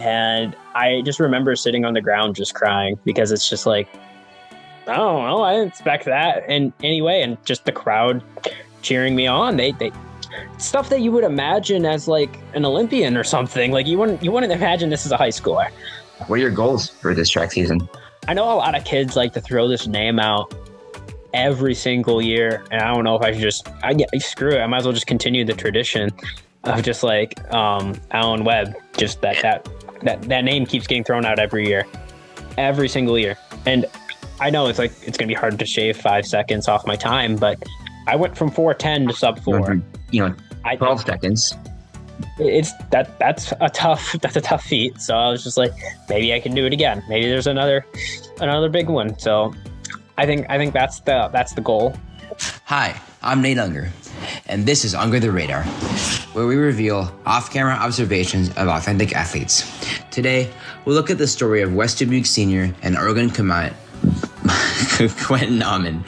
And I just remember sitting on the ground just crying because it's just like, I don't know, I didn't expect that. And anyway, and just the crowd cheering me on. They stuff that you would imagine as like an Olympian or something. Like you wouldn't imagine this as a high schooler. What are your goals for this track season? I know a lot of kids like to throw this name out every single year, and I don't know if I should screw it. I might as well just continue the tradition of just like Alan Webb. Just that name keeps getting thrown out every single year. And I know it's gonna be hard to shave 5 seconds off my time, but I went from 4:10 to sub 4. 12 seconds. That's a tough feat. So I was just like, maybe I can do it again. Maybe there's another big one. So I think that's the goal. Hi, I'm Nate Unger, and this is Under the Radar, where we reveal off-camera observations of authentic athletes. Today, we'll look at the story of West Dubuque senior and Oregon commit Quentin Nauman.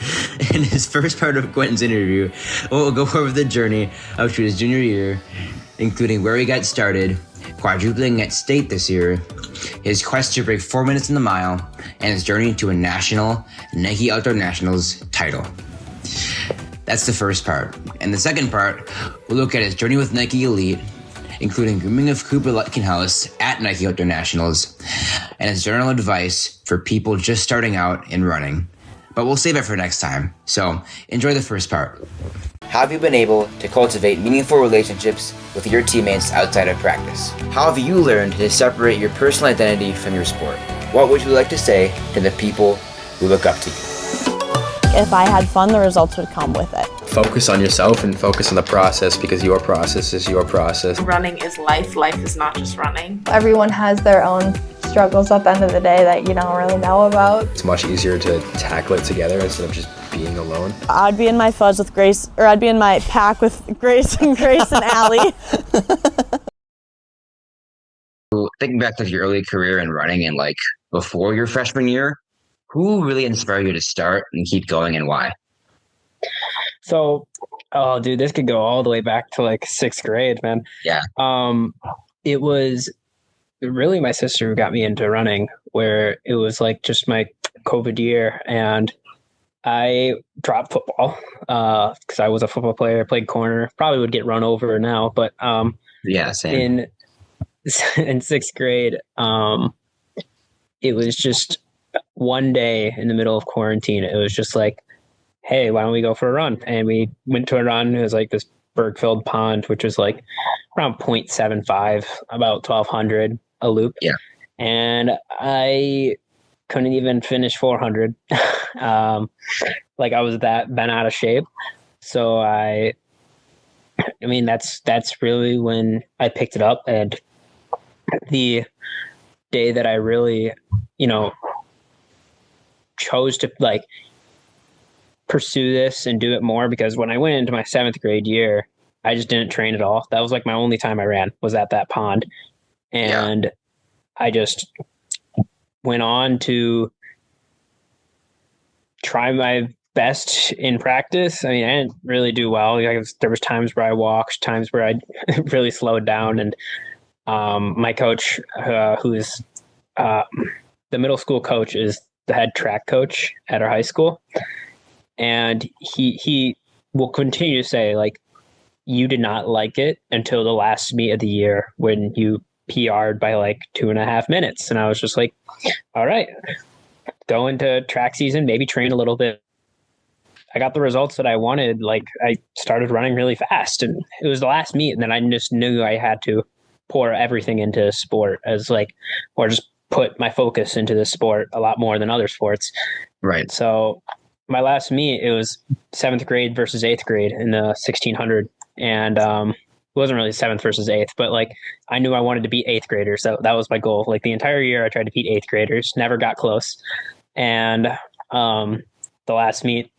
In his first part of Quentin's interview, we'll go over the journey up to his junior year, including where he got started, quadrupling at state this year, his quest to break 4 minutes in the mile, and his journey to a national Nike Outdoor Nationals title. That's the first part. And the second part, we'll look at his journey with Nike Elite, including grooming of Cooper Lutkin-Hellis at Nike Outdoor Nationals, and his general advice for people just starting out in running. But we'll save it for next time, so enjoy the first part. How have you been able to cultivate meaningful relationships with your teammates outside of practice? How have you learned to separate your personal identity from your sport? What would you like to say to the people who look up to you? If I had fun, the results would come with it. Focus on yourself and focus on the process, because your process is your process. Running is life. Life is not just running. Everyone has their own struggles at the end of the day that you don't really know about. It's much easier to tackle it together instead of just being alone. I'd be in my fuzz with Grace, or I'd be in my pack with Grace and Allie. Thinking back to your early career in running and like before your freshman year, who really inspired you to start and keep going, and why? So, oh, dude, this could go all the way back to like 6th grade, man. Yeah. It was really my sister who got me into running, where it was like just my COVID year, and I dropped football because I was a football player, played corner, probably would get run over now, but yeah, same. In 6th grade, it was just one day in the middle of quarantine. It was just like, hey, why don't we go for a run? And we went to a run. It was like this berg-filled pond, which was like around 0.75, about 1,200 a loop. Yeah. And I couldn't even finish 400. Like I was that bent out of shape. So I mean, that's really when I picked it up. And the day that I really, chose to like pursue this and do it more, because when I went into my 7th grade year, I just didn't train at all. That was like my only time I ran was at that pond. And I just went on to try my best in practice. I mean, I didn't really do well. There was times where I walked, times where I really slowed down. And my coach, who's the middle school coach, is the head track coach at our high school. And he will continue to say, like, you did not like it until the last meet of the year when you PR'd by like 2.5 minutes. And I was just like, all right, go into track season, maybe train a little bit. I got the results that I wanted. Like I started running really fast, and it was the last meet. And then I just knew I had to pour everything into sport or just put my focus into this sport a lot more than other sports. Right. So my last meet, it was 7th grade versus 8th grade in the 1600. And it wasn't really 7th versus 8th, but like I knew I wanted to beat 8th graders. So that was my goal. Like the entire year I tried to beat 8th graders, never got close. And the last meet,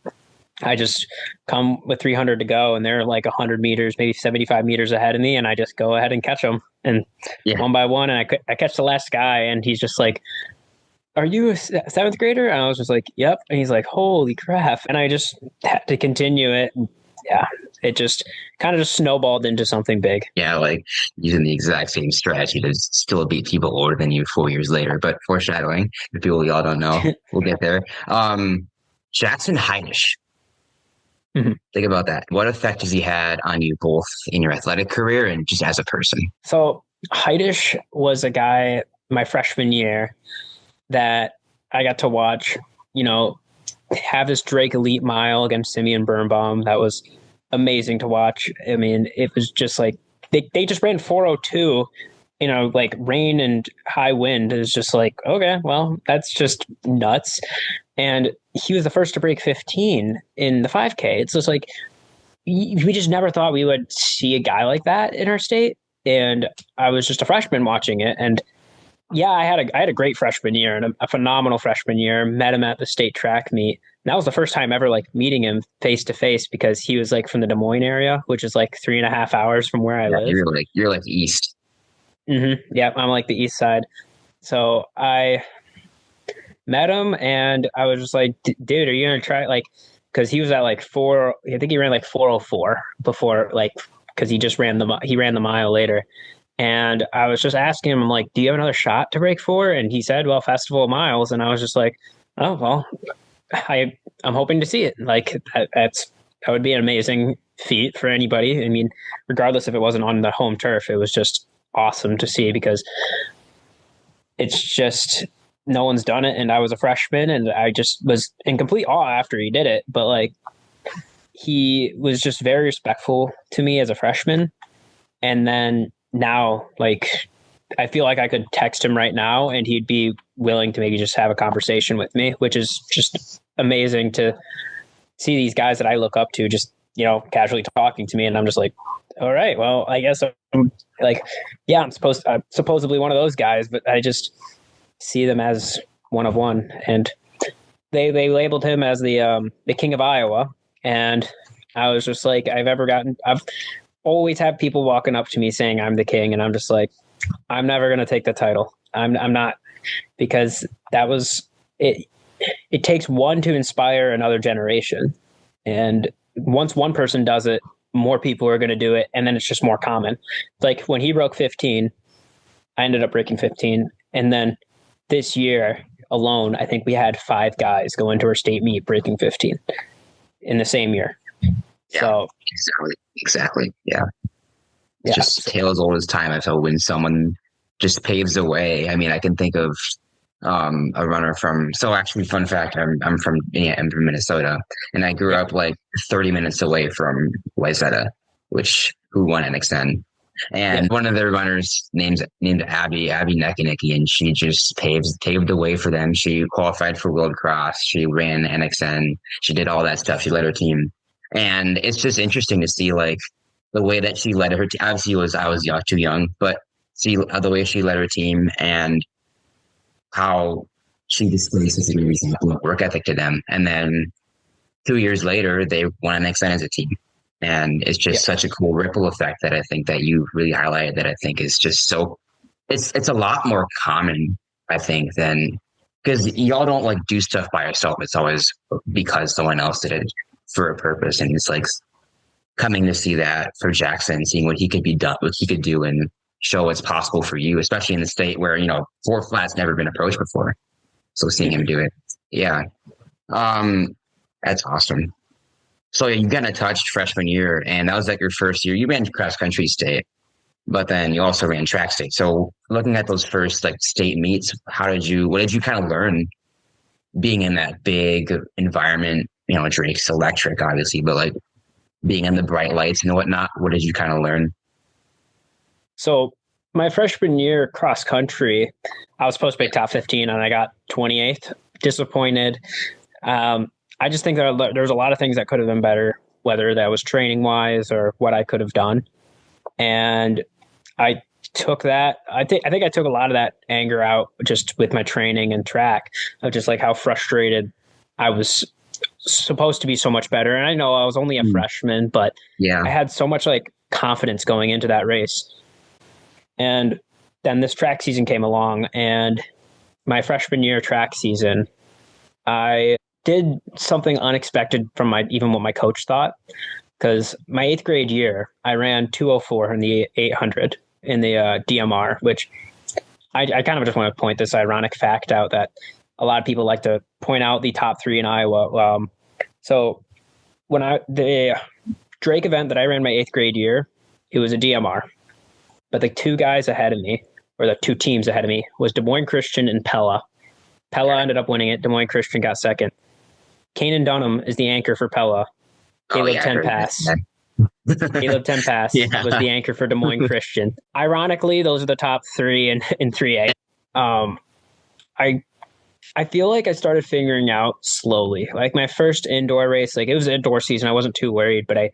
I just come with 300 to go, and they're like 100 meters, maybe 75 meters ahead of me, and I just go ahead and catch them. And one by one, and I catch the last guy, and he's just like, are you a 7th grader? And I was just like, yep. And he's like, holy crap. And I just had to continue it. yeah, it just kind of just snowballed into something big. Yeah, like using the exact same strategy to still beat people older than you 4 years later. But foreshadowing, the people y'all don't know, we'll get there. Jackson Heinisch. Mhm. Think about that. What effect has he had on you both in your athletic career and just as a person? So Heidish was a guy my freshman year that I got to watch, have this Drake Elite Mile against Simeon Birnbaum. That was amazing to watch. I mean, it was just like they just ran 402, like rain and high wind. It was just like, okay, well, that's just nuts. And he was the first to break 15 in the 5K. It's just like, we just never thought we would see a guy like that in our state. And I was just a freshman watching it. And yeah, I had a great freshman year and a phenomenal freshman year. Met him at the state track meet. And that was the first time ever like meeting him face to face, because he was like from the Des Moines area, which is like 3.5 hours from where I live. You're like east. Mm-hmm. Yeah, I'm like the east side. So I met him and I was just like, dude, are you gonna try, like, because he was at like I think he ran like 404 before, like, because he ran the mile later. And I was just asking him, I'm like, do you have another shot to break 4? And he said, well, Festival of Miles. And I was just like, oh, well, I'm hoping to see it. Like, that would be an amazing feat for anybody. I mean, regardless if it wasn't on the home turf, it was just awesome to see, because it's just, no one's done it. And I was a freshman and I just was in complete awe after he did it. But like, he was just very respectful to me as a freshman. And then now, like, I feel like I could text him right now and he'd be willing to maybe just have a conversation with me, which is just amazing to see these guys that I look up to just, casually talking to me. And I'm just like, all right, well, I guess I'm like, yeah, I'm supposedly one of those guys, but I just see them as one of one. And they labeled him as the king of Iowa. And I was just like, I've always had people walking up to me saying I'm the king. And I'm just like, I'm never going to take the title. I'm not, because that was it. It takes one to inspire another generation. And once one person does it, more people are going to do it. And then it's just more common. Like when he broke 15, I ended up breaking 15. And then this year alone, I think we had 5 guys go into our state meet breaking 15 in the same year. Yeah, so exactly. Yeah. It's just a tale as old as time. I feel when someone just paves the way. I mean, I can think of a runner actually, fun fact, I'm from Minnesota, and I grew up like 30 minutes away from Wayzata, who won NXN. And one of their runners named Abby Nekinicki, and she just paved the way for them. She qualified for World Cross. She ran NXN. She did all that stuff. She led her team. And it's just interesting to see like the way that she led her team. Obviously, I was too young, but see the way she led her team and how she displays such a great example of work ethic to them. And then 2 years later, they won NXN as a team. And it's just such a cool ripple effect that I think that you really highlighted, that I think is just so, it's a lot more common, I think, than, because y'all don't like do stuff by yourself. It's always because someone else did it for a purpose. And it's like coming to see that for Jackson, seeing what he could do and show what's possible for you, especially in the state where, 4 flat's never been approached before. So seeing him do it. Yeah. That's awesome. So you kind of touched freshman year, and that was like your first year. You ran cross country state, but then you also ran track state. So looking at those first like state meets, what did you kind of learn being in that big environment? Drake's electric, obviously, but like being in the bright lights and whatnot, what did you kind of learn? So my freshman year cross country, I was supposed to be top 15 and I got 28th. Disappointed. I just think that there's a lot of things that could have been better, whether that was training wise or what I could have done. And I took that. I think I took a lot of that anger out just with my training and track of just like how frustrated I was supposed to be so much better. And I know I was only a freshman, but I had so much like confidence going into that race. And then this track season came along, and my freshman year track season, I did something unexpected from even what my coach thought, because my 8th grade year, I ran 2:04 in the 800 in the DMR, which I kind of just want to point this ironic fact out that a lot of people like to point out the top 3 in Iowa. So when the Drake event that I ran my 8th grade year, it was a DMR, but the 2 guys ahead of me, or the 2 teams ahead of me, was Des Moines Christian and Pella. Pella ended up winning it. Des Moines Christian got second. Kanan Dunham is the anchor for Pella. Caleb 10 Pass. Caleb 10 Pass was the anchor for Des Moines Christian. Ironically, those are the top 3 in 3A. I feel like I started figuring out slowly. Like my first indoor race, like it was indoor season. I wasn't too worried, but I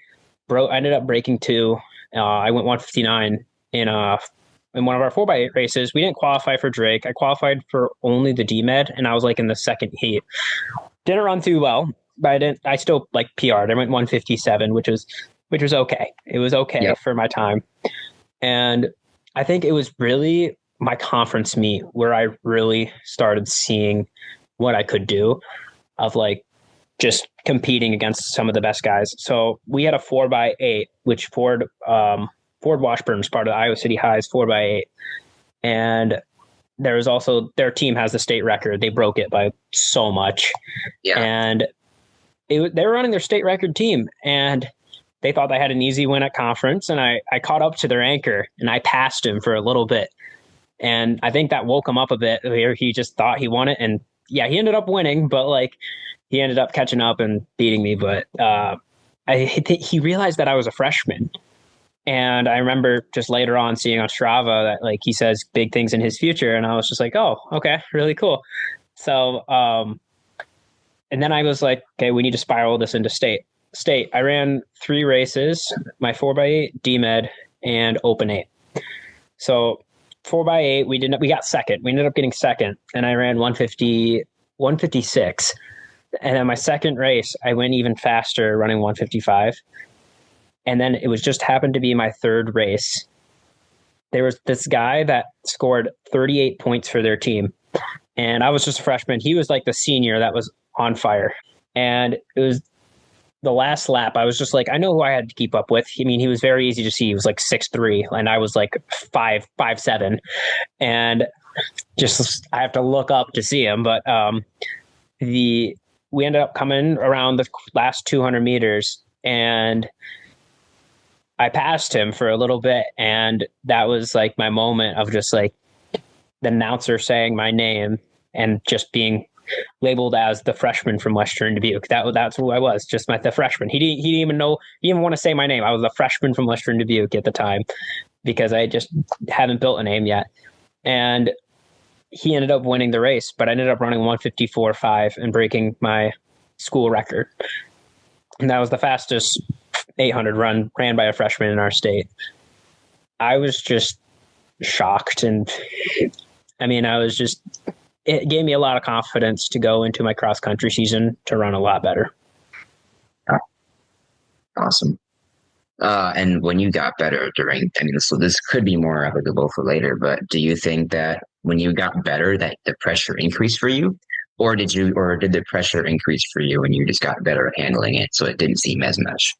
ended up breaking 2. I went 159 in one of our 4x8 races. We didn't qualify for Drake. I qualified for only the DMed, and I was like in the second heat. Didn't run too well, but I still like PR'd. I went 157, which was okay. It was okay for my time. And I think it was really my conference meet where I really started seeing what I could do of like just competing against some of the best guys. So we had a 4x8, which Ford Washburn's part of the Iowa City High's 4x8. And there was also, their team has the state record. They broke it by so much. Yeah. And they were running their state record team, and they thought they had an easy win at conference. And I caught up to their anchor, and I passed him for a little bit. And I think that woke him up a bit. He just thought he won it. And yeah, he ended up winning, but like he ended up catching up and beating me. But he realized that I was a freshman. And I remember just later on seeing on Strava that like he says big things in his future. And I was just like, oh, okay, really cool. So, and then I was like, okay, we need to spiral this into state. I ran 3 races, my 4x8, DMed, and Open 8. So 4x8, we got second. We ended up getting second, and I ran 156. And then my second race, I went even faster, running 155. And then it was just happened to be my third race. There was this guy that scored 38 points for their team. And I was just a freshman. He was like the senior that was on fire. And it was the last lap. I was just like, I know who I had to keep up with. I mean, he was very easy to see. He was like 6'3", and I was like 5'7". And just, I have to look up to see him. But we ended up coming around the last 200 meters, and I passed him for a little bit, and that was like my moment of just like the announcer saying my name and just being labeled as the freshman from Western Dubuque. That's who I was, just the freshman. He didn't even know, he didn't even want to say my name. I was a freshman from Western Dubuque at the time because I just haven't built a name yet. And he ended up winning the race, but I ended up running 154.5 and breaking my school record. And that was the fastest 800 ran by a freshman in our state. I was just shocked. And I mean, it gave me a lot of confidence to go into my cross country season to run a lot better. Awesome. And when you got better during, I mean, so this could be more applicable for later, but do you think that when you got better that the pressure increased for you? Or did the pressure increase for you when you just got better at handling it so it didn't seem as much?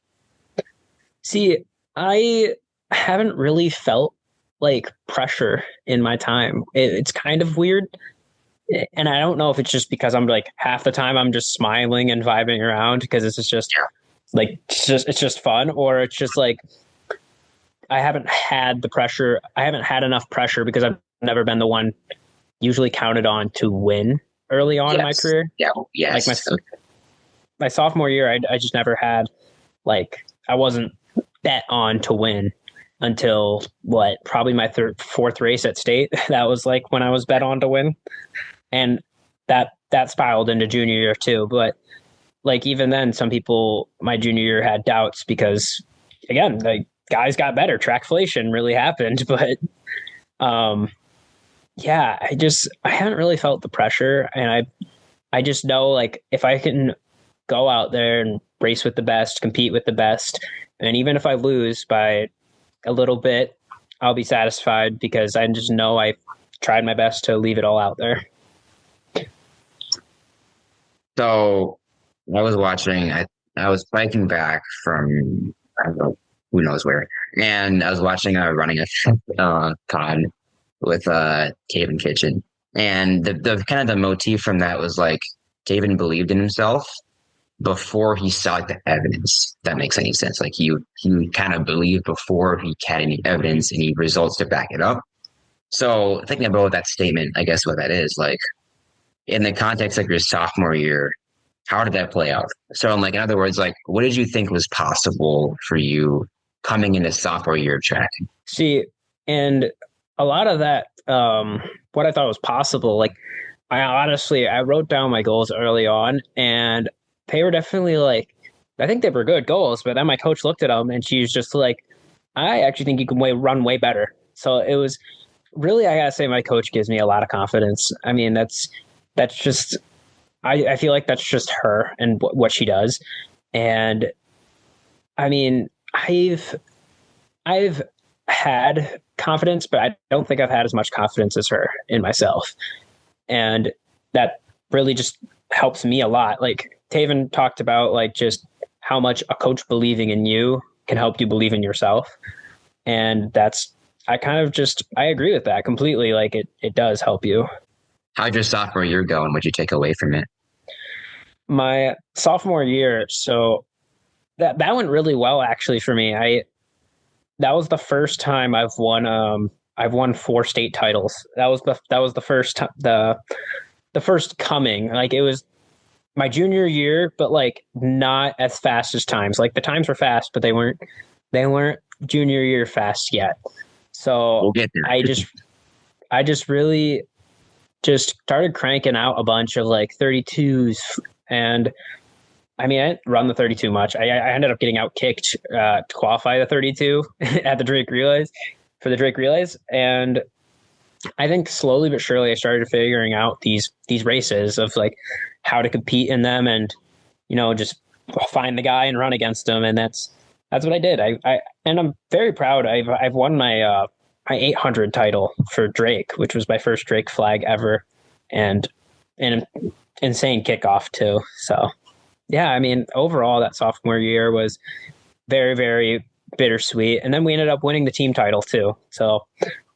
See, I haven't really felt like pressure in my time. It's kind of weird. And I don't know if it's just because I'm like half the time I'm just smiling and vibing around because it's just like, it's just fun, or it's just like, I haven't had the pressure. I haven't had enough pressure because I've never been the one usually counted on to win early on in my career. Yeah. Yes. Like my sophomore year, I just never had, like, I wasn't bet on to win until probably my fourth race at state. That was like when I was bet on to win. And that spiraled into junior year too. But like, even then, some people my junior year had doubts because, again, the guys got better. Trackflation really happened. But yeah, I haven't really felt the pressure. And I just know, like, if I can go out there and race with the best, compete with the best, and even if I lose by a little bit, I'll be satisfied because I just know I tried my best to leave it all out there. So I was watching, I was biking back from I don't know, who knows where. And I was watching a running pod with Taven Kitchen. And the kind of the motif from that was like Taven believed in himself before he saw like, the evidence. If that makes any sense. Like he kind of believed before he had any evidence, any results to back it up. So thinking about that statement, I guess what that is, like in the context of your sophomore year, how did that play out? So I'm like, in other words, like what did you think was possible for you coming into sophomore year of track? See, and a lot of that, what I thought was possible, like I wrote down my goals early on, and they were definitely like, I think they were good goals, but then my coach looked at them and she was just like, I actually think you can run way better. So it was really, I gotta say, my coach gives me a lot of confidence. I mean, that's just, I feel like that's just her and what she does. And I mean, I've had confidence, but I don't think I've had as much confidence as her in myself. And that really just helps me a lot. Like Taven talked about like just how much a coach believing in you can help you believe in yourself. And I agree with that completely. Like it does help you. How'd your sophomore year go and what'd you take away from it? My sophomore year, so that went really well actually for me. That was the first time I've won 4 state titles. That was the first time, the first coming. Like it was my junior year, but like not as fast as times. Like the times were fast, but they weren't junior year fast yet. So We'll get there. I just really just started cranking out a bunch of like 32s. And I mean, I didn't run the 32 much. I ended up getting out kicked to qualify the 32 at the Drake Relays for the Drake Relays. And I think slowly but surely I started figuring out these races of like how to compete in them and, you know, just find the guy and run against him. And that's what I did. And I'm very proud. I've won my 800 title for Drake, which was my first Drake flag ever, and an insane kickoff too. So yeah, I mean, overall that sophomore year was very, very bittersweet. And then we ended up winning the team title too. So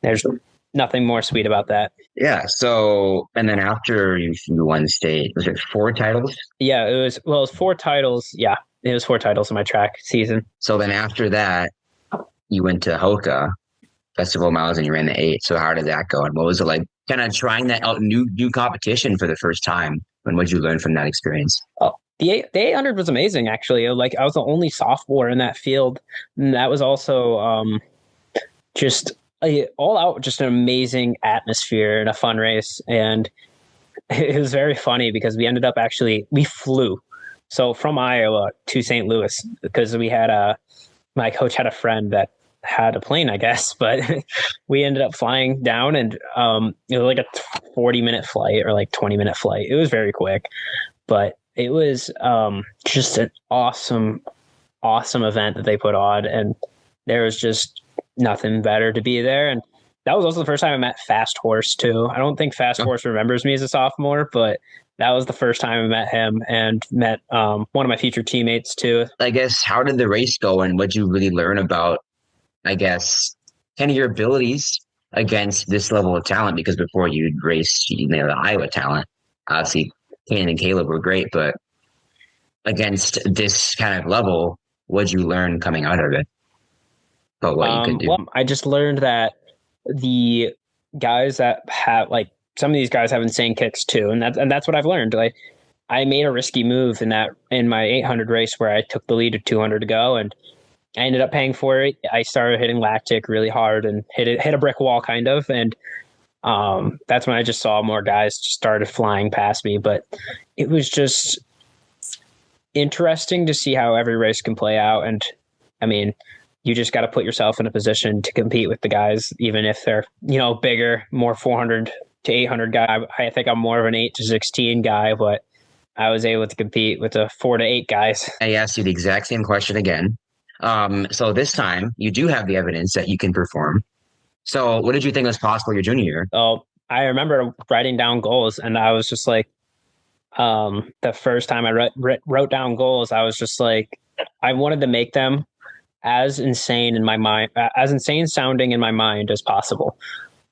there's nothing more sweet about that. Yeah. So, and then after you won state, was it 4 titles? Yeah, it was 4 titles. Yeah, it was 4 titles in my track season. So then after that, you went to Hoka Festival Miles and you ran the 8. So how did that go? And what was it like kind of trying that out new competition for the first time? And what did you learn from that experience? Oh, the 800 was amazing, actually. Like I was the only sophomore in that field. And that was also just all out, just an amazing atmosphere and a fun race. And it was very funny because we ended up we flew. So from Iowa to St. Louis, because my coach had a friend that had a plane, I guess, but we ended up flying down and it was like a 40-minute flight or like 20-minute flight. It was very quick, but it was just an awesome event that they put on, and there was just nothing better to be there. And that was also the first time I met Fast Horse too. I don't think Fast Horse remembers me as a sophomore, but that was the first time I met him and met one of my future teammates too. I guess, how did the race go and what did you really learn about, I guess, kind of your abilities against this level of talent? Because before you'd raced, the Iowa talent, obviously Kane and Caleb were great, but against this kind of level, what'd you learn coming out of it about what you could do? Well, I just learned that the guys that have some of these guys have insane kicks too, and that's what I've learned. Like I made a risky move in my 800 race where I took the lead at 200 to go, and I ended up paying for it. I started hitting lactic really hard and hit a brick wall kind of, and that's when I just saw more guys just started flying past me. But it was just interesting to see how every race can play out, and I mean, you just got to put yourself in a position to compete with the guys, even if they're bigger, more 400 to 800 guy. I think I'm more of an 8 to 16 guy, but I was able to compete with the 4 to 8 guys. I asked you the exact same question again. So this time you do have the evidence that you can perform. So what did you think was possible your junior year? Oh, I remember writing down goals, and I was just like, the first time I wrote down goals, I was just like, I wanted to make them as insane in my mind, as insane sounding in my mind as possible.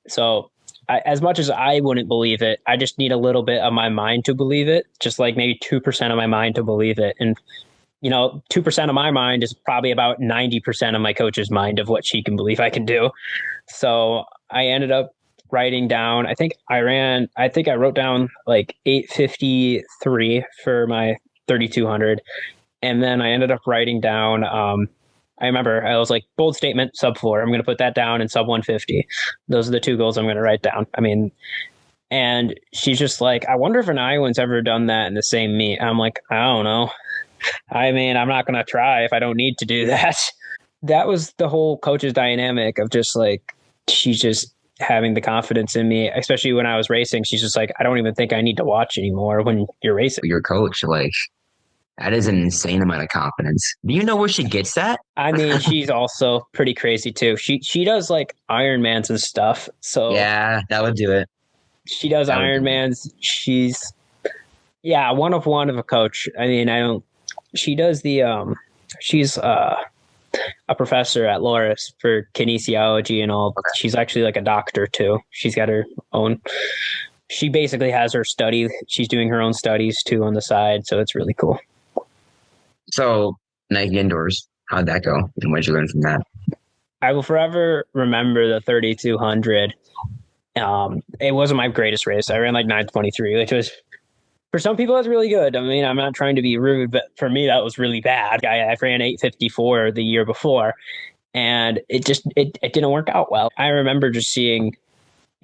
So as much as I wouldn't believe it, I just need a little bit of my mind to believe it, just like maybe 2% of my mind to believe it. And, 2% of my mind is probably about 90% of my coach's mind of what she can believe I can do. So I ended up writing down, I think I wrote down like 853 for my 3,200. And then I ended up writing down, I remember I was like, bold statement, sub 4. I'm going to put that down in sub 150. Those are the two goals I'm going to write down. I mean, and she's just like, I wonder if an Iowan's ever done that in the same meet. I'm like, I don't know. I mean, I'm not going to try if I don't need to do that. That was the whole coach's dynamic of just like, she's just having the confidence in me, especially when I was racing. She's just like, I don't even think I need to watch anymore when you're racing. Your coach, like, that is an insane amount of confidence. Do you know where she gets that? I mean, she's also pretty crazy too. She does like Ironmans and stuff. So yeah, that would do it. She does Ironmans. She's one of a coach. I mean, she does she's a professor at Loras for kinesiology and all. Okay. She's actually like a doctor too. She's got her own. She basically has her study. She's doing her own studies too on the side. So it's really cool. So Nike Indoors, how'd that go? And what did you learn from that? I will forever remember the 3,200. It wasn't my greatest race. I ran like 9:23, which was, for some people, that's really good. I mean, I'm not trying to be rude, but for me, that was really bad. I ran 8:54 the year before, and it didn't work out well. I remember just seeing,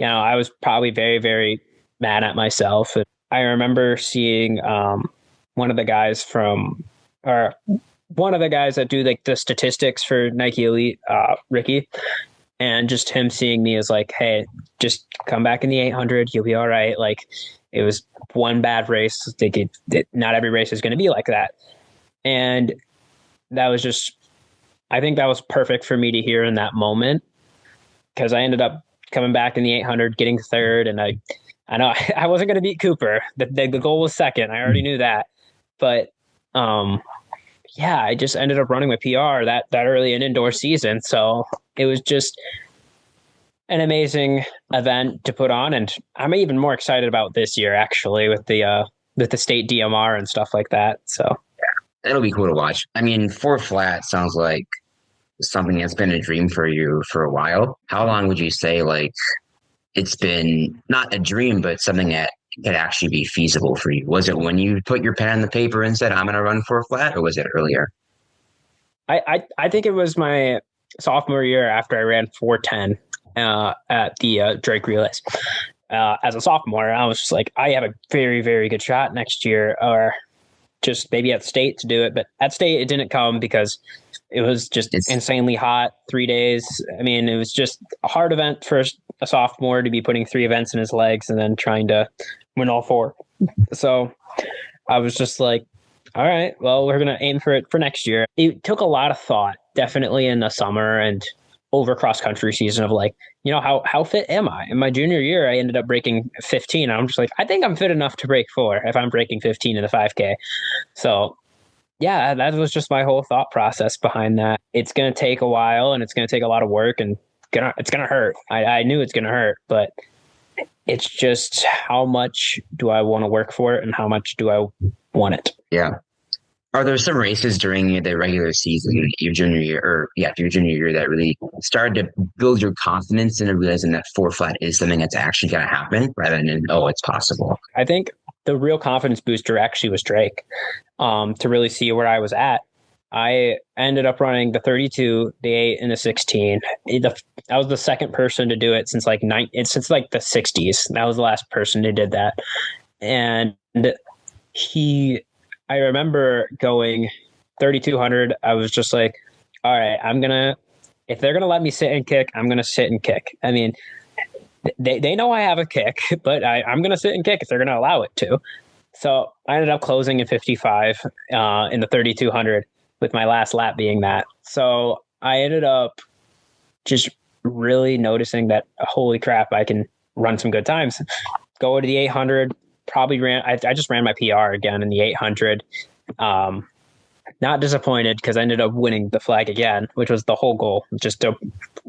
I was probably very, very mad at myself. I remember seeing one of the guys that do like the statistics for Nike Elite, Ricky, and just him seeing me as like, hey, just come back in the 800, you'll be all right. Like, it was one bad race. Not every race is going to be like that. And that was just, I think that was perfect for me to hear in that moment, because I ended up coming back in the 800, getting third. And I know I wasn't going to beat Cooper. The goal was second. I already knew that. But I just ended up running my PR that early in indoor season. So it was just an amazing event to put on. And I'm even more excited about this year, actually, with the state DMR and stuff like that. So it'll be cool to watch. I mean, 4 flat sounds like something that's been a dream for you for a while. How long would you say, like, it's been not a dream, but something that could actually be feasible for you? Was it when you put your pen on the paper and said, I'm going to run 4 flat, or was it earlier? I think it was my sophomore year after I ran 4:10 at the Drake Relays. As a sophomore, I was just like, I have a very, very good shot next year, or just maybe at state to do it. But at state, it didn't come because it was just insanely hot 3 days. I mean, it was just a hard event for a sophomore to be putting 3 events in his legs and then trying to win all 4. So I was just like, all right, well, we're going to aim for it for next year. It took a lot of thought, definitely in the summer and over cross country season, of like, how fit am I? In my junior year, I ended up breaking 15. I'm just like, I think I'm fit enough to break 4 if I'm breaking 15 in the 5K. So yeah, that was just my whole thought process behind that. It's going to take a while, and it's going to take a lot of work, and it's going to hurt. I knew it's going to hurt, but it's just, how much do I want to work for it, and how much do I want it? Yeah. Are there some races during the regular season, your junior year, that really started to build your confidence in realizing that 4 flat is something that's actually going to happen, rather than, it's possible? I think the real confidence booster actually was Drake, to really see where I was at. I ended up running the 32, the 8, and the 16. I was the second person to do it since like the 60s. That was the last person who did that. And I remember going 3,200. I was just like, all right, if they're going to let me sit and kick, I'm going to sit and kick. I mean, they know I have a kick, but I'm going to sit and kick if they're going to allow it to. So I ended up closing in 55 in the 3,200, with my last lap being that. So I ended up just really noticing that, holy crap, I can run some good times. Go to the 800, I just ran my PR again in the 800. not disappointed because I ended up winning the flag again, which was the whole goal. We're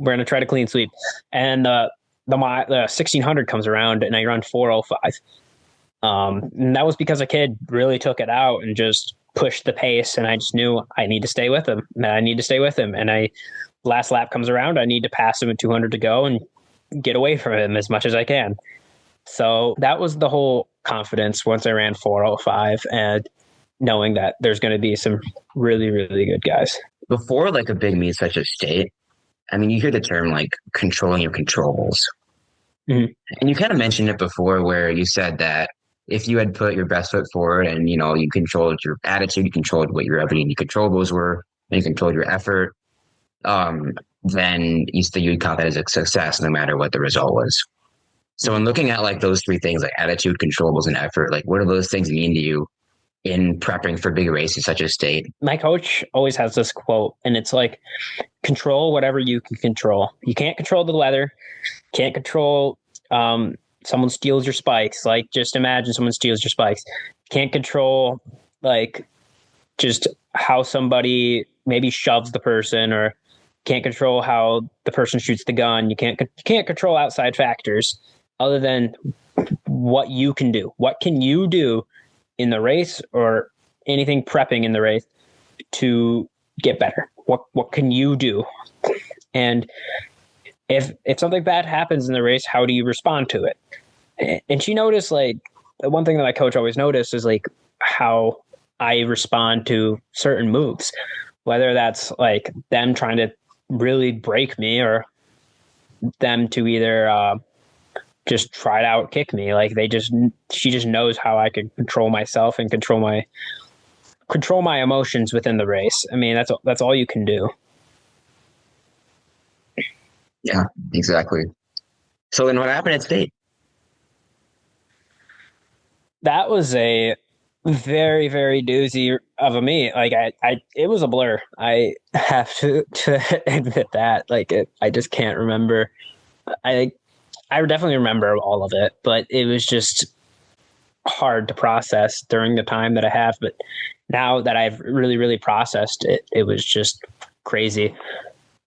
going to try to clean sweep. And the 1600 comes around and I run 4:05. And that was because a kid really took it out and just pushed the pace. And I just knew I need to stay with him. And last lap comes around, I need to pass him at 200 to go and get away from him as much as I can. So that was the whole confidence once I ran 4:05 and knowing that there's going to be some really, really good guys. Before like a big meet such as state, I mean, you hear the term like controlling your controllables. Mm-hmm. And you kind of mentioned it before where you said that if you had put your best foot forward and, you know, you controlled your attitude, you controlled what your ability controllables were, and you controlled your effort, then you'd count that as a success no matter what the result was. So in looking at like those three things, like attitude, controllables, and effort, like what do those things mean to you in prepping for big races such as state? My coach always has this quote, and it's like, control whatever you can control. You can't control the weather, can't control someone steals your spikes. Like, just imagine someone steals your spikes. Can't control like just how somebody maybe shoves the person, or can't control how the person shoots the gun. You can't control outside factors other than what you can do. What can you do in the race or anything prepping in the race to get better? What can you do? And if something bad happens in the race, how do you respond to it? And she noticed, like, the one thing that my coach always noticed is like how I respond to certain moves, whether that's like them trying to really break me or them to either just try to out kick me. Like she just knows how I can control myself and control my emotions within the race. I mean, that's all you can do. Yeah, exactly. So then what happened at state? That was a very, very doozy of a meet. Like it was a blur. I have to admit that. Like I just can't remember. I definitely remember all of it, but it was just hard to process during the time that I have. But now that I've really, really processed it, it was just crazy.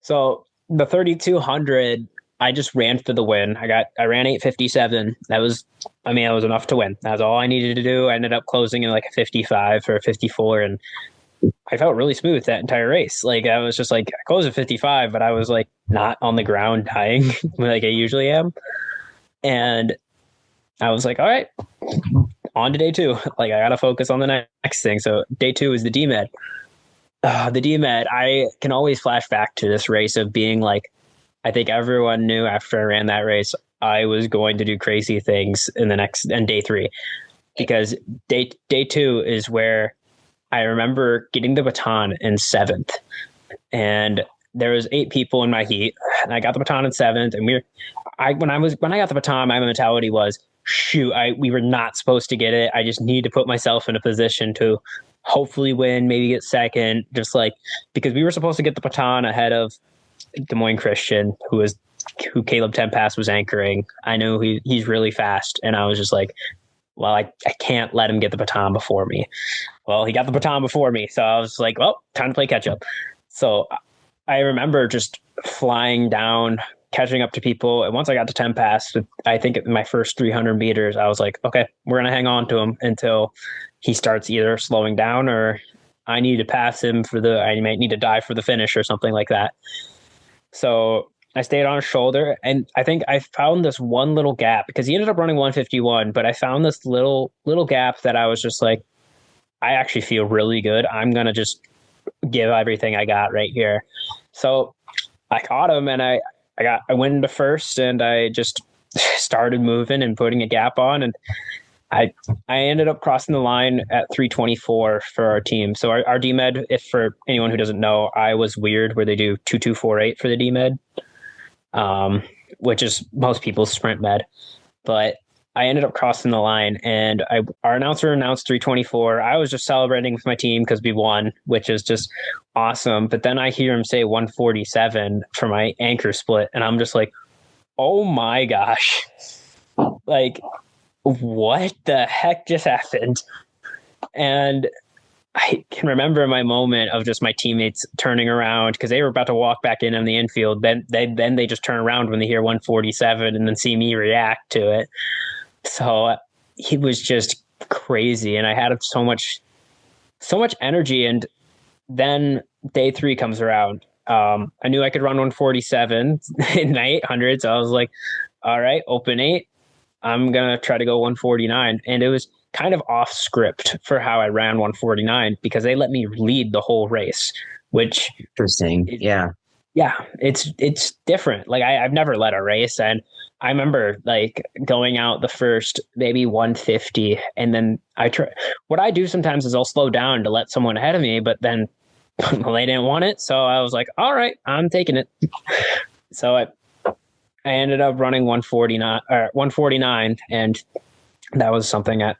So the 3,200, I just ran for the win. I ran 8:57. That was enough to win. That was all I needed to do. I ended up closing in like a 55 or a 54, and I felt really smooth that entire race. Like I was just like, I closed at 55, but I was like not on the ground dying like I usually am. And I was like, all right, on to day two. Like I got to focus on the next thing. So day two is the DMed. The DMed, I can always flash back to this race of being like, I think everyone knew after I ran that race, I was going to do crazy things in day three, because day two is where I remember getting the baton in seventh, and there was 8 people in my heat, and I got the baton in seventh. And when I got the baton, my mentality was, shoot, we were not supposed to get it. I just need to put myself in a position to hopefully win, maybe get second, just like, because we were supposed to get the baton ahead of Des Moines Christian, who Caleb Tempass was anchoring. I knew he's really fast, and I was just like, well, I can't let him get the baton before me. Well, he got the baton before me, so I was like, well, time to play catch up. So I remember just flying down, catching up to people, and once I got to Tempass, I think in my first 300 meters, I was like, okay, we're gonna hang on to him until he starts either slowing down or I need to pass him I might need to dive for the finish or something like that. So I stayed on his shoulder, and I think I found this one little gap, because he ended up running 151, but I found this little gap that I was just like, I actually feel really good. I'm going to just give everything I got right here. So I caught him, and I went into first, and I just started moving and putting a gap on, and I ended up crossing the line at 3:24 for our team. So our DMed, if for anyone who doesn't know, I was weird where they do 2:248 for the DMed, which is most people's sprint med. But I ended up crossing the line, and our announcer announced 3:24. I was just celebrating with my team because we won, which is just awesome. But then I hear him say 1:47 for my anchor split, and I'm just like, oh my gosh. Like, what the heck just happened? And I can remember my moment of just my teammates turning around because they were about to walk back in on the infield. Then they just turn around when they hear 147 and then see me react to it. So he was just crazy, and I had so much energy. And then day 3 comes around. I knew I could run 147 in my 800, so I was like, all right, open 8. I'm gonna try to go 149, and it was kind of off script for how I ran 149 because they let me lead the whole race, which interesting. Yeah, it's different. Like I've never led a race, and I remember like going out the first maybe 150, and then what I do sometimes is I'll slow down to let someone ahead of me, but then they didn't want it, so I was like, all right, I'm taking it. So I ended up running 149, and that was something I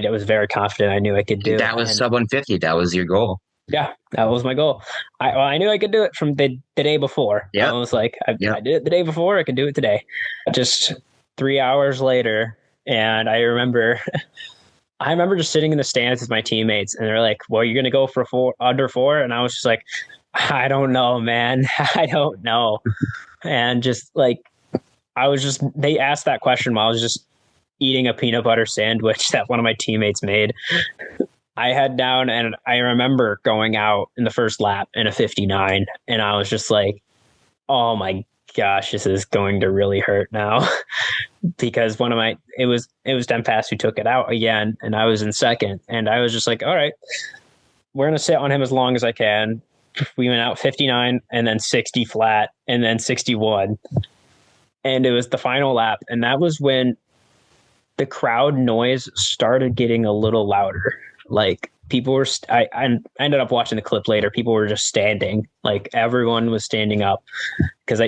was very confident I knew I could do. That was sub 150. That was your goal. Yeah, that was my goal. I knew I could do it from the day before. Yeah, I was like, I did it the day before. I could do it today. Just 3 hours later, and I remember just sitting in the stands with my teammates, and they're like, "Well, you're gonna go for under 4," and I was just like, "I don't know, man. I don't know." And just like, they asked that question while I was just eating a peanut butter sandwich that one of my teammates made. I head down, and I remember going out in the first lap in a 59, and I was just like, oh my gosh, this is going to really hurt now. Because it was Dempass who took it out again, and I was in second, and I was just like, all right, we're going to sit on him as long as I can. We went out 59 and then 60 flat and then 61. And it was the final lap, and that was when the crowd noise started getting a little louder. Like people were, I ended up watching the clip later. People were just standing, like everyone was standing up because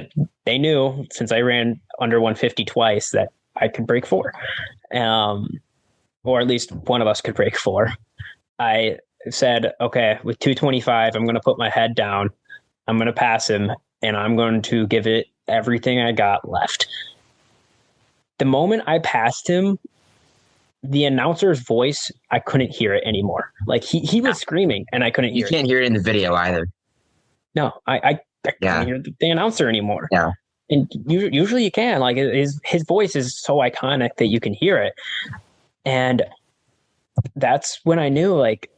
they knew since I ran under 150 twice that I could break 4, or at least one of us could break 4. I said, okay, with 225, I'm going to put my head down. I'm going to pass him, and I'm going to give it everything I got left. The moment I passed him, the announcer's voice, I couldn't hear it anymore. Like he was screaming, and I couldn't hear it. You can't hear it in the video either. No, I can't hear the announcer anymore. Yeah. And usually you can. Like his voice is so iconic that you can hear it. And that's when I knew like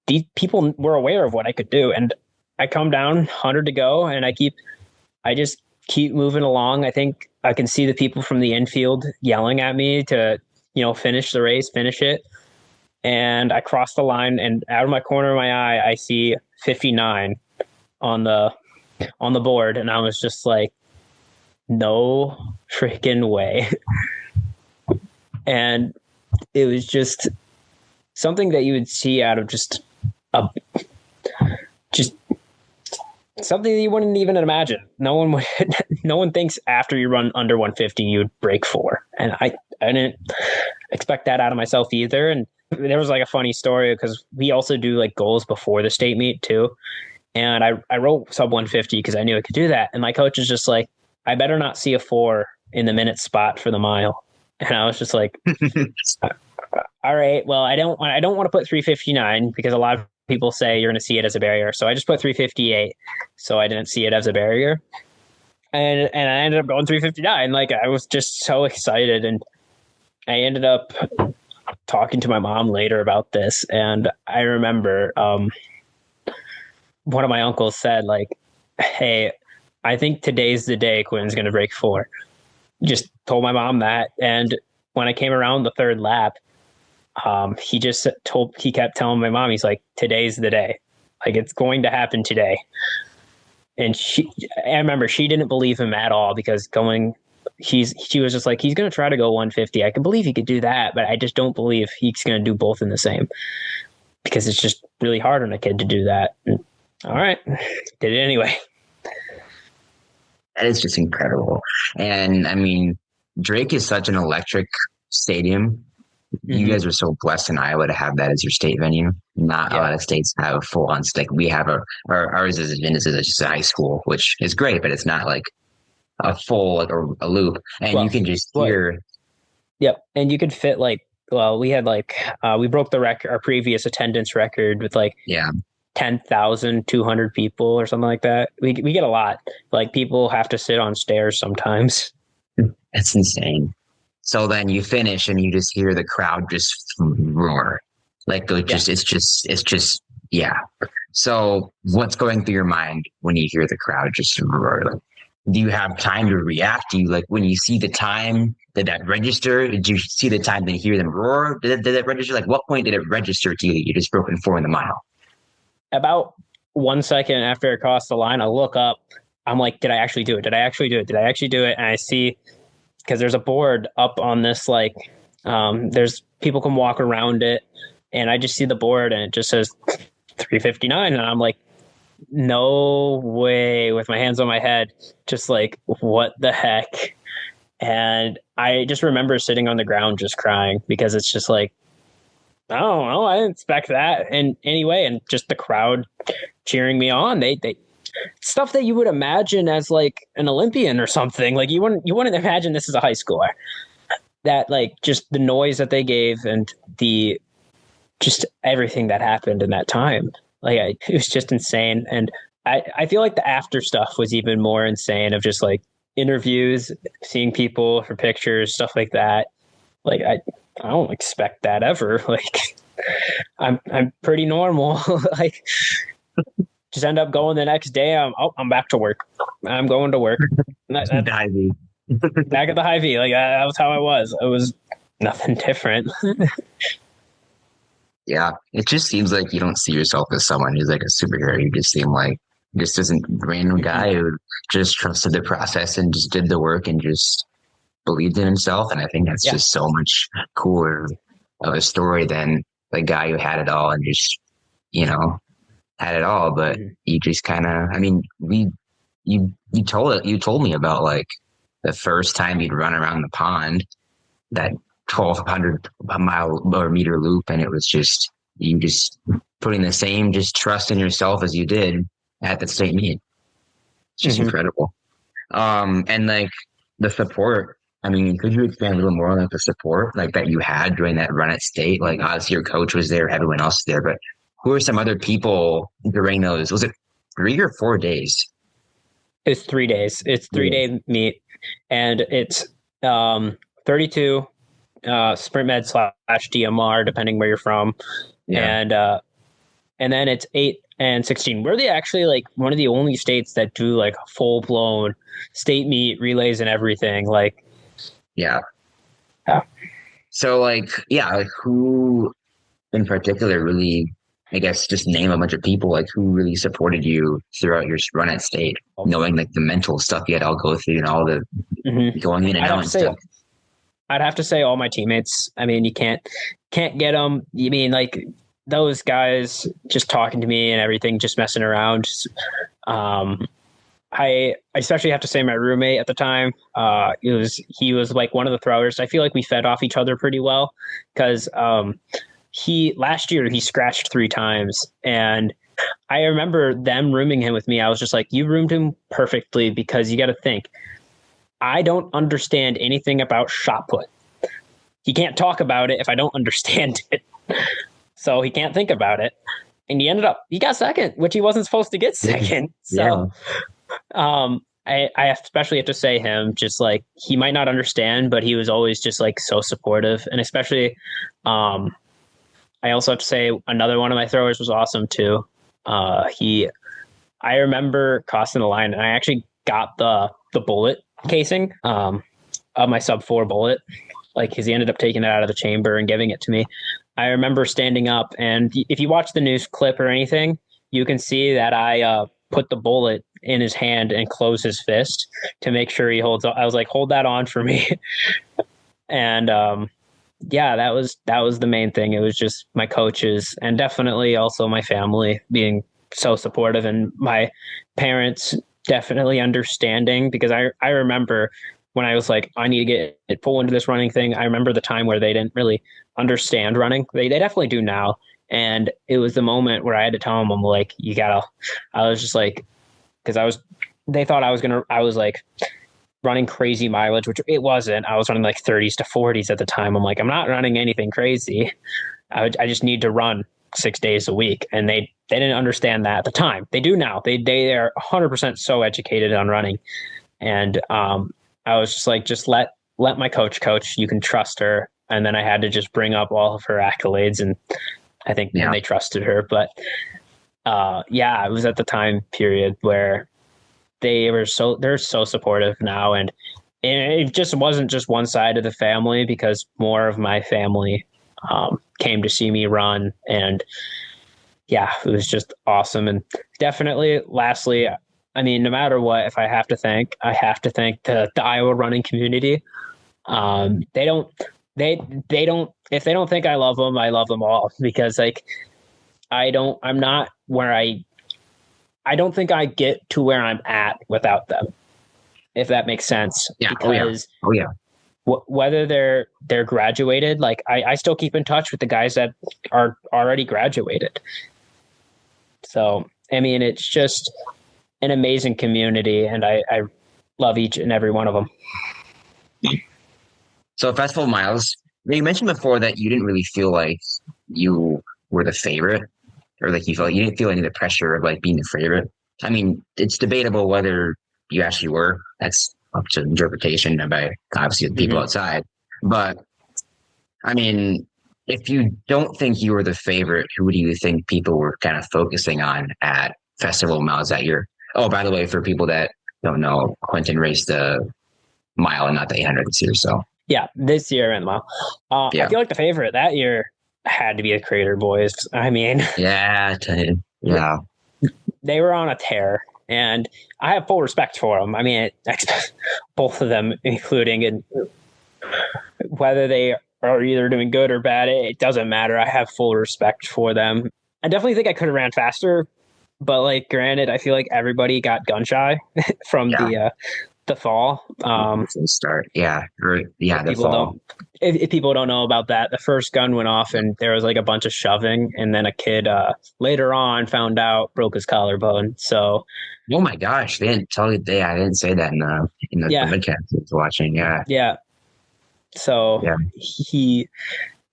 these people were aware of what I could do. And I come down 100 to go, and I just keep moving along. I think I can see the people from the infield yelling at me to, finish the race, finish it. And I cross the line, and out of my corner of my eye, I see 59 on the board. And I was just like, no freaking way. And it was just something that you would see out of just something that you wouldn't even imagine. No one thinks after you run under 150 you'd break 4, and I didn't expect that out of myself either. And there was like a funny story because we also do like goals before the state meet too, and I wrote sub 150 because I knew I could do that. And my coach is just like, I better not see a 4 in the minute spot for the mile. And I was just like, all right, well, I don't want to put 359 because a lot of people say you're going to see it as a barrier. So I just put 358. So I didn't see it as a barrier. And I ended up going 359. Like I was just so excited. And I ended up talking to my mom later about this. And I remember one of my uncles said like, hey, I think today's the day Quinn's going to break 4. Just told my mom that. And when I came around the third lap, he kept telling my mom, he's like, today's the day. Like it's going to happen today. And I remember she didn't believe him at all because she was just like, he's going to try to go 150. I can believe he could do that, but I just don't believe he's going to do both in the same because it's just really hard on a kid to do that. And, all right. Did it anyway. That is just incredible. And I mean, Drake is such an electric stadium. You guys are so blessed in Iowa to have that as your state venue. Not a lot of states have full on stick. We have ours is just a high school, which is great, but it's not like a full like a loop. And you can just hear. Yep. And you could fit like well, we had like we broke the record, our previous attendance record with like Yeah. 10,200 people or something like that. We get a lot. Like people have to sit on stairs sometimes. That's insane. So then you finish and you just hear the crowd just roar. Like it's just yeah. So what's going through your mind when you hear the crowd just roar? Like, do you have time to react? Do you like when you see the time, did that register? Did you see the time, then hear them roar? Did it register? Like what point did it register to you that you just broken 4 in the mile? About 1 second after it crossed the line, I look up. I'm like, did I actually do it? Did I actually do it? Did I actually do it? And I see, because there's a board up on this, like, there's people can walk around it. And I just see the board and it just says 3:59. And I'm like, no way, with my hands on my head, just like, what the heck? And I just remember sitting on the ground just crying because it's just like, I don't know, I didn't expect that in any way. And just the crowd cheering me on. They stuff that you would imagine as like an Olympian or something. Like you wouldn't imagine this as a high schooler. That like just the noise that they gave and the just everything that happened in that time. Like it was just insane. And I feel like the after stuff was even more insane of just like interviews, seeing people for pictures, stuff like that. Like I don't expect that ever. Like I'm pretty normal. Like just end up going the next day. I'm back to work. I'm going to work. Back at the Hy-Vee. Like that was how I was. It was nothing different. Yeah, it just seems like you don't see yourself as someone who's like a superhero. You just seem like just as a random guy who just trusted the process and just did the work and just believed in himself. And I think that's just so much cooler of a story than the guy who had it all and just, had it all. But you just kind of, I mean, you told me about like the first time you'd run around the pond, that 1,200 mile or meter loop, and it was just you just putting the same just trust in yourself as you did at the state meet. It's just incredible. And like the support. I mean, could you expand a little more on like the support like that you had during that run at state? Like obviously your coach was there, everyone else was there, but who are some other people during those? Was it 3 or 4 days? It's 3 days. It's 3-day meet, and it's 32 sprint med / DMR, depending where you're from. Yeah. And then it's 8 and 16. We're actually like one of the only states that do like full blown state meet relays and everything. Like, yeah. So like, like who in particular really, I guess, just name a bunch of people like who really supported you throughout your run at state, knowing like the mental stuff you had to all go through and all the going in and out and stuff. I'd have to say all my teammates. I mean, you can't get them. You mean like those guys just talking to me and everything, just messing around. I especially have to say my roommate at the time. He was like one of the throwers. I feel like we fed off each other pretty well because last year he scratched 3 times, and I remember them rooming him with me. I was just like, you roomed him perfectly because you got to think. I don't understand anything about shot put. He can't talk about it if I don't understand it. So he can't think about it. And he got second, which he wasn't supposed to get second. So I especially have to say him, just like he might not understand, but he was always just like so supportive. And especially I also have to say another one of my throwers was awesome too. I remember crossing the line and I actually got the bullet casing of my sub 4 bullet, like because he ended up taking it out of the chamber and giving it to me. I remember standing up, and if you watch the news clip or anything, you can see that I put the bullet in his hand and close his fist to make sure he holds. I was like, hold that on for me. And that was the main thing. It was just my coaches and definitely also my family being so supportive, and my parents definitely understanding, because I remember when I was like, I need to get full into this running thing. I remember the time where they didn't really understand running. They definitely do now. And it was the moment where I had to tell them, I'm like, I was just like, because they thought I was like, running crazy mileage, which it wasn't. I was running like 30s to 40s at the time. I'm like, I'm not running anything crazy. I just need to run 6 days a week. And they didn't understand that at the time. They do now. They are 100% so educated on running. And I was just like, just let my coach. You can trust her. And then I had to just bring up all of her accolades, and I think they trusted her. But it was at the time period where they're so supportive now, and it just wasn't just one side of the family, because more of my family came to see me run, and it was just awesome. And definitely, lastly, I mean, no matter what, if I have to thank the Iowa running community. They don't, if they don't think I love them, I love them all, because like, I don't think I get to where I'm at without them, if that makes sense. Yeah. Because Oh yeah. Whether they're graduated, like I still keep in touch with the guys that are already graduated. So, I mean, it's just an amazing community, and I love each and every one of them. So Festival Miles, you mentioned before that you didn't really feel like you were the favorite, or like you didn't feel any of the pressure of like being the favorite. I mean, it's debatable whether you actually were. That's up to interpretation by obviously the people outside. But I mean, if you don't think you were the favorite, who do you think people were kind of focusing on at Festival Miles that year? Oh, by the way, for people that don't know, Quentin raced the mile and not the 800 this year. So yeah, this year and mile. I feel like the favorite that year had to be the Crater Boys. I mean, yeah, they were on a tear, and I have full respect for them. I mean, both of them, including, and whether they are either doing good or bad, it doesn't matter. I have full respect for them. I definitely think I could have ran faster, but like, granted, I feel like everybody got gun shy from the fall. Start, the fall. If people don't know about that, the first gun went off and there was like a bunch of shoving, and then a kid later on found out, broke his collarbone. So, oh my gosh, they didn't tell you. I didn't say that in the podcast I was watching. Yeah. So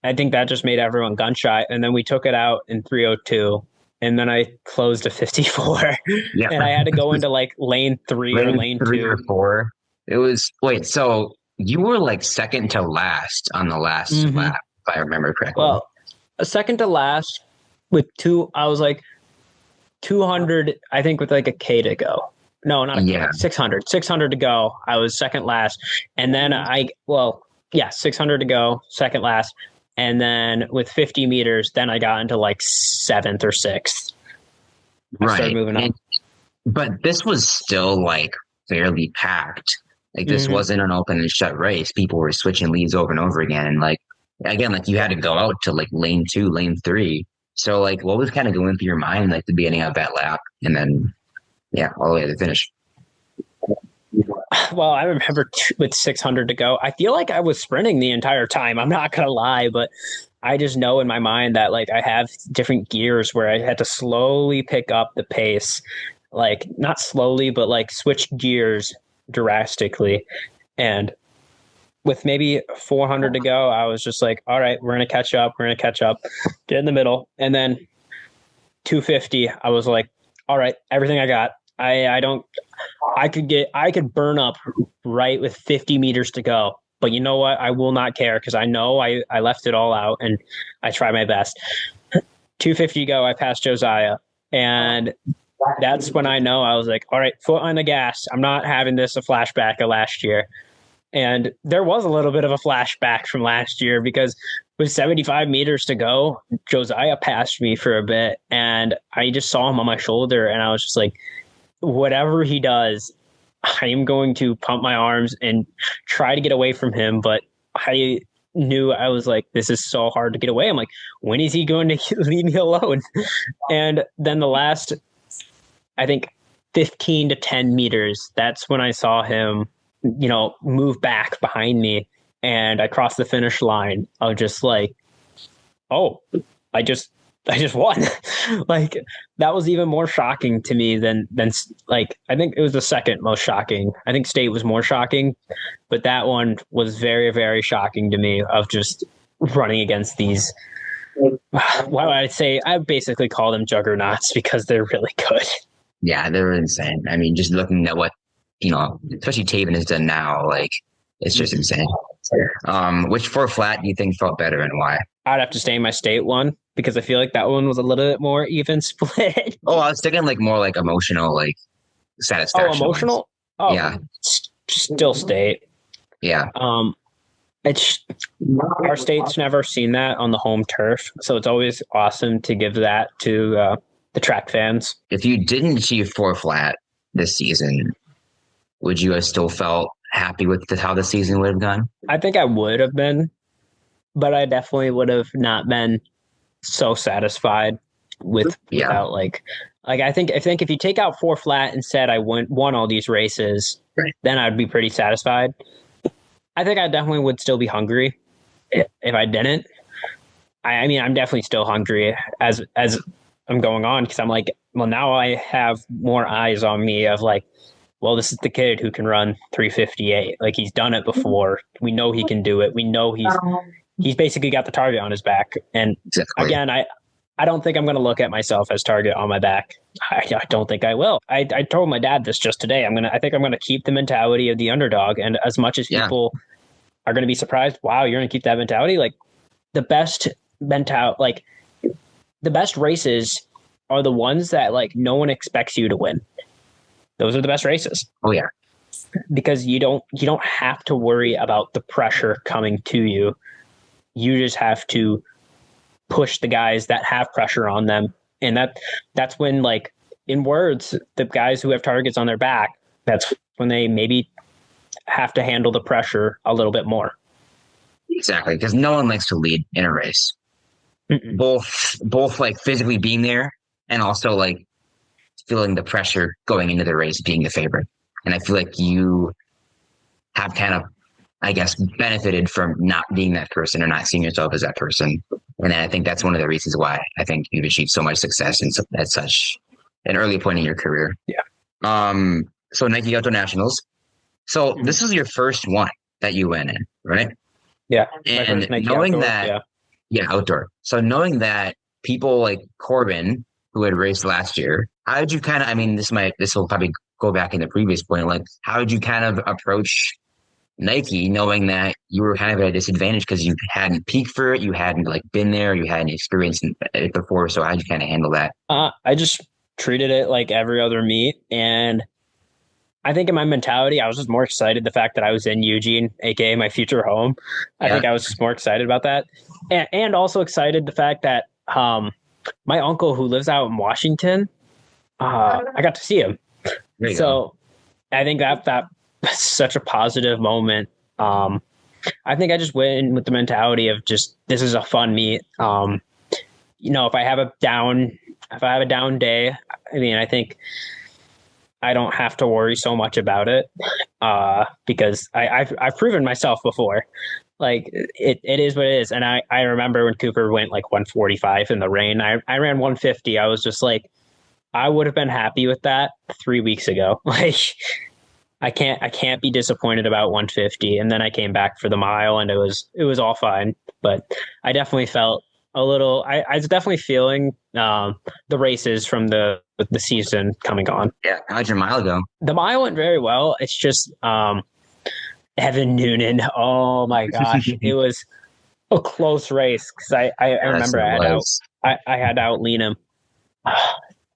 I think that just made everyone gun shy, and then we took it out in 302. And then I closed a 54, and I had to go into like lane 3 or lane 2 or 4. It was so you were like second to last on the last lap, if I remember correctly. Well, a second to last with I was like 200, I think, with like a K to go. No, not a K, 600 to go. I was second last, and then 600 to go, second last. And then with 50 meters, then I got into like 7th or 6th. I started moving up. But this was still like fairly packed. Like this wasn't an open and shut race. People were switching leads over and over again. And like, again, like you had to go out to like lane 2, lane 3. So like, what was kind of going through your mind, like the beginning of that lap, and then, all the way to the finish? Well, I remember with 600 to go, I feel like I was sprinting the entire time. I'm not going to lie, but I just know in my mind that like I have different gears where I had to slowly pick up the pace, like not slowly, but like switch gears drastically. And with maybe 400 to go, I was just like, all right, we're going to catch up. Get in the middle. And then 250, I was like, all right, everything I got. I could burn up right with 50 meters to go, but you know what? I will not care, because I know I left it all out, and I try my best. 250 to go, I passed Josiah, and that's when I know I was like, all right, foot on the gas. I'm not having a flashback of last year. And there was a little bit of a flashback from last year, because with 75 meters to go, Josiah passed me for a bit, and I just saw him on my shoulder, and I was just like, whatever he does, I am going to pump my arms and try to get away from him. But I knew, I was like, this is so hard to get away. I'm like, when is he going to leave me alone? And then the last, I think, 15 to 10 meters, that's when I saw him, move back behind me, and I crossed the finish line. I was just like, oh, I just I just won. Like that was even more shocking to me than like I think it was the second most shocking. I think state was more shocking, but that one was very, very shocking to me of just running against these. Why would I say? I basically call them juggernauts because they're really good. Yeah, they're insane. I mean, just looking at what, especially Taven has done now, like it's just insane. Which 4 flat do you think felt better and why? I'd have to stay in my state one because I feel like that one was a little bit more even split. Oh, I was thinking like more like emotional, like satisfaction. Oh, emotional? Oh, yeah. Still state. Yeah. It's our state's never seen that on the home turf, so it's always awesome to give that to the track fans. If you didn't achieve 4 flat this season, would you have still felt happy with how the season would have gone? I think I would have been, but I definitely would have not been so satisfied without like I think if you take out 4 flat and said I won all these races, right, then I'd be pretty satisfied. I think I definitely would still be hungry if I didn't. I mean, I'm definitely still hungry as I'm going on because I'm like, well, now I have more eyes on me of like, well, this is the kid who can run 358. Like he's done it before. We know he can do it. We know he's basically got the target on his back. And again, I don't think I'm going to look at myself as target on my back. I don't think I will. I told my dad this just today. I think I'm going to keep the mentality of the underdog. And as much as people are going to be surprised, wow, you're going to keep that mentality. Like the best races are the ones that like no one expects you to win. Those are the best races. Oh yeah. Because you don't have to worry about the pressure coming to you. You just have to push the guys that have pressure on them. And that's when, like, in words, the guys who have targets on their back, that's when they maybe have to handle the pressure a little bit more. Exactly. Because no one likes to lead in a race. Mm-mm. Both like physically being there and also like feeling the pressure going into the race, being the favorite. And I feel like you have kind of, I guess, benefited from not being that person or not seeing yourself as that person. And I think that's one of the reasons why I think you've achieved so much success at such an early point in your career. Yeah. So Nike Outdoor Nationals. So this is your first one that you went in, right? Yeah. And knowing that, outdoor. So knowing that people like Corbin, who had raced last year, how did you kind of, I mean, this will probably go back in the previous point, like how did you kind of approach Nike knowing that you were kind of at a disadvantage because you hadn't peaked for it, you hadn't like been there, you hadn't experienced it before. So how did you kind of handle that? I just treated it like every other meet. And I think in my mentality, I was just more excited the fact that I was in Eugene, aka my future home. I think I was just more excited about that. And also excited the fact that my uncle who lives out in Washington, I got to see him. So I think that such a positive moment. I think I just went in with the mentality of just, this is a fun meet. If I have a down day, I mean, I think I don't have to worry so much about it because I've proven myself before. Like it is what it is. And I remember when Cooper went like 145 in the rain, I ran 150. I was just like, I would have been happy with that 3 weeks ago. Like I can't be disappointed about 150. And then I came back for the mile and it was all fine. But I definitely felt a little, I was definitely feeling the races from the season coming on. Yeah. How'd your mile go? The mile went very well. It's just Evan Noonan. Oh my gosh. It was a close race because I remember I had to outlean him.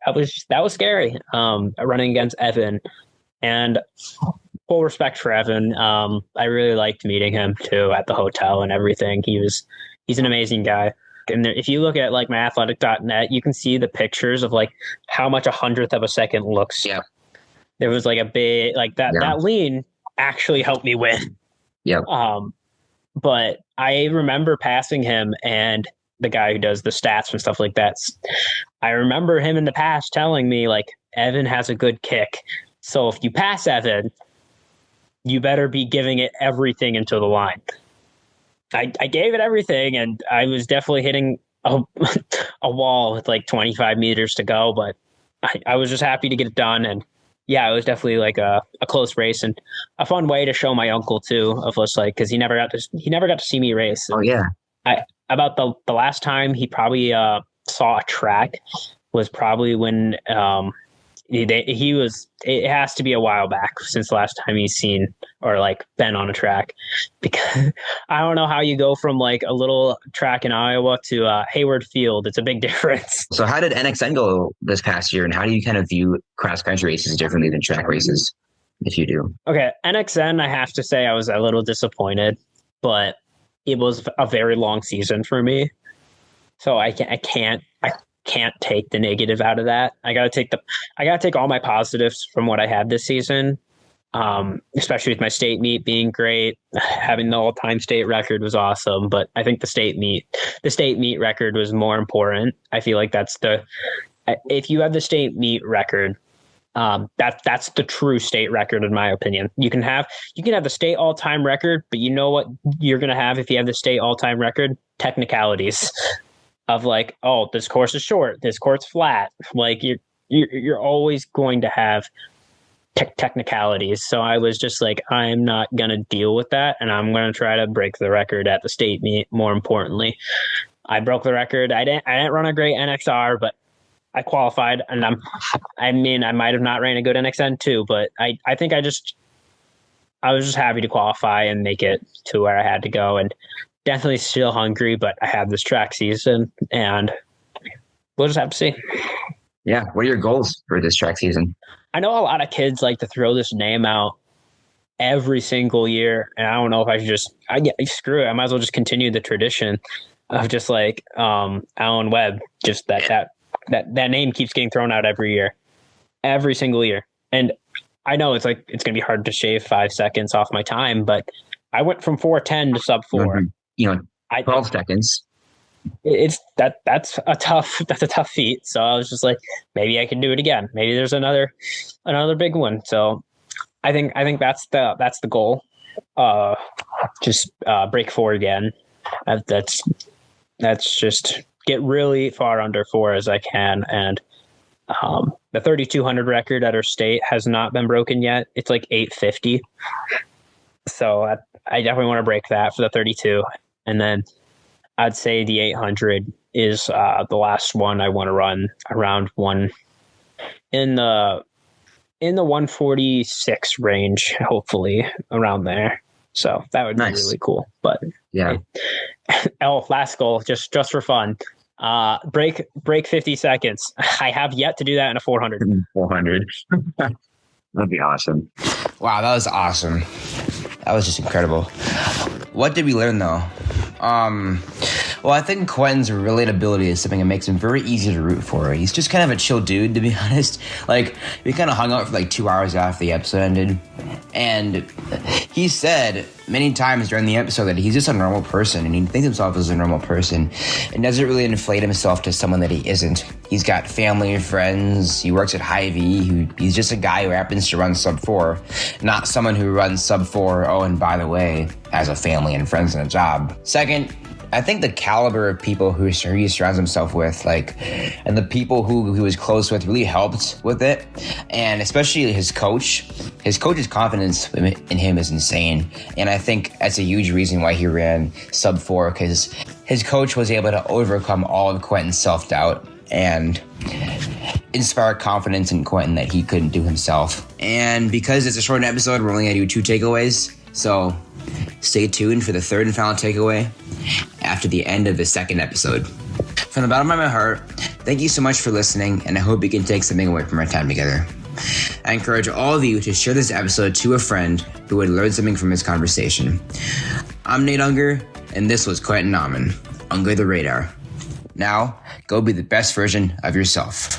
That was scary. Running against Evan. And full respect for Evan. I really liked meeting him too at the hotel and everything. He's an amazing guy. And if you look at like myathletic.net, you can see the pictures of like how much 100th of a second looks. Yeah. There was like a big like that. Yeah. That lean actually helped me win. Yeah. But I remember passing him and the guy who does the stats and stuff like that. I remember him in the past telling me like Evan has a good kick. So if you pass Evan, you better be giving it everything into the line. I gave it everything, and I was definitely hitting a, a wall with like 25 meters to go, but I was just happy to get it done. And yeah, it was definitely like a close race and a fun way to show my uncle too, of just like, cause he never got to see me race. Oh yeah. About the last time he probably saw a track was probably when it has to be a while back since the last time he's seen or like been on a track, because I don't know how you go from like a little track in Iowa to Hayward Field. It's a big difference. So how did NXN go this past year, and how do you kind of view cross country races differently than track races, if you do? Okay, NXN, I have to say I was a little disappointed, but it was a very long season for me, so I can't take the negative out of that. I gotta take all my positives from what I had this season, especially with my state meet being great. Having the all-time state record was awesome, but I think the state meet record was more important. I feel like if you have the state meet record, that's the true state record in my opinion. You can have the state all-time record, but you know what you're gonna have if you have the state all-time record? Technicalities of like, oh, this course is short, this course flat. Like you're always going to have technicalities. So I was just like, I'm not gonna deal with that, and I'm gonna try to break the record at the state meet. More importantly, I broke the record. I didn't run a great NXR, but I qualified, and I might have not ran a good NXN too, but I think I was just happy to qualify and make it to where I had to go, and definitely still hungry, but I have this track season, and we'll just have to see. Yeah. What are your goals for this track season? I know a lot of kids like to throw this name out every single year, and I don't know if I should screw it. I might as well just continue the tradition of just like Alan Webb, just that name keeps getting thrown out every single year. And I know it's going to be hard to shave 5 seconds off my time, but I went from 4:10 to sub 4. Mm-hmm. 12 seconds. That's a tough feat. So I was just like, maybe I can do it again. Maybe there's another big one. So I think that's the goal. Just break 4 again. That's just get really far under 4 as I can. And the 3,200 record at our state has not been broken yet. It's like 850. So I definitely want to break that for the 32. And then I'd say the 800 is the last one I want to run around one in the 146 range, hopefully around there. So that would be really cool. But yeah. Last goal, just for fun. Break 50 seconds. I have yet to do that in a 400. 400. That'd be awesome. Wow, that was awesome. That was just incredible. What did we learn though? Well, I think Quentin's relatability is something that makes him very easy to root for. He's just kind of a chill dude, to be honest. Like, we kind of hung out for like 2 hours after the episode ended. And he said many times during the episode that he's just a normal person, and he thinks himself as a normal person and doesn't really inflate himself to someone that he isn't. He's got family and friends. He works at Hy-Vee. He's just a guy who happens to run sub 4, not someone who runs sub 4. Oh, and by the way, has a family and friends and a job. Second, I think the caliber of people who he surrounds himself with, and the people who he was close with really helped with it. And especially his coach. His coach's confidence in him is insane. And I think that's a huge reason why he ran sub 4, because his coach was able to overcome all of Quentin's self-doubt and inspire confidence in Quentin that he couldn't do himself. And because it's a short episode, we're only going to do 2 takeaways. So stay tuned for the third and final takeaway after the end of the second episode. From the bottom of my heart, thank you so much for listening, and I hope you can take something away from our time together. I encourage all of you to share this episode to a friend who would learn something from this conversation. I'm Nate Unger, and this was Quentin Nauman, Under the Radar. Now, go be the best version of yourself.